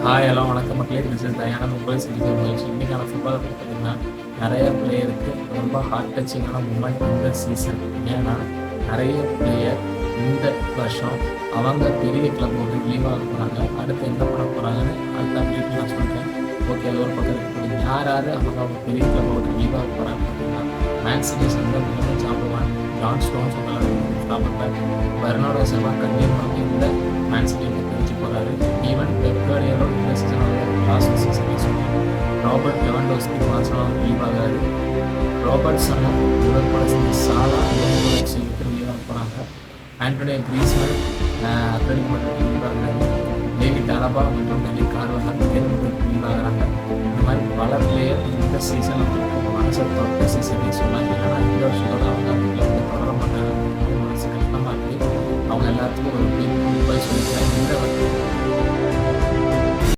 Hi hello வணக்கம் மக்களே. This is Dayanand உங்களை சந்திக்க முயற்சி. இன்னைக்கான ஃபுட்பால் பார்த்தீங்கன்னா நிறைய பிளேயருக்கு ரொம்ப ஹார்ட் டச்சிங்கான மூமெண்ட் இந்த சீசன். ஏன்னா நிறைய பிளேயர் இந்த வருஷம் அவங்க பெரிய கிளப் வந்து லீவ் ஆக போகிறாங்க. அடுத்து என்ன பண்ண போகிறாங்கன்னு அடுத்த அப்டேட் நான் சொல்கிறேன். ஓகே, அது ஒரு பக்கம் இருக்குது. யார் அவங்க பெரிய கிளப் வந்து லீவ் ஆக போகிறாங்க பார்த்தீங்கன்னா மேன் சிட்டி சேர்ந்த முதல் சாப்பிடுவான் John stones stopper Bernardo Silva கண்டிப்பாக இந்த மேன் சிட்டி தெரிஞ்சு போகிறாரு. ஈவன் பெப்கார்டியாலோ இந்த சீசனோட லாஸ்ட் சீசன் சொன்னாங்க. ராபர்ட் லெவன்டோஸ்கி பார்சலோனா லீவ் ஆகாது. ராபர்ட் சனம் உடற்பட சாலா சொல்லிட்டு லீவ் ஆக போகிறாங்க. Antonio Griezmann athletic Madrid leave ஆகிறாரு. டேவிட் அலபா மற்றும் டெல்லி கார்வஹால் லீவ் ஆகிறாங்க. இந்த மாதிரி பல பிளேயர் இந்த சீசன் வந்து மனசை தொட்ட சீசனே சொன்னாங்க. ஏன்னா இந்த வருஷத்தோட அவங்க தொடர மாட்டாங்க. மனசு கஷ்டமாக இருக்குது. அவங்க எல்லாத்துக்கும் ஒரு பிக் சொல்லிக்கிறேன். இந்த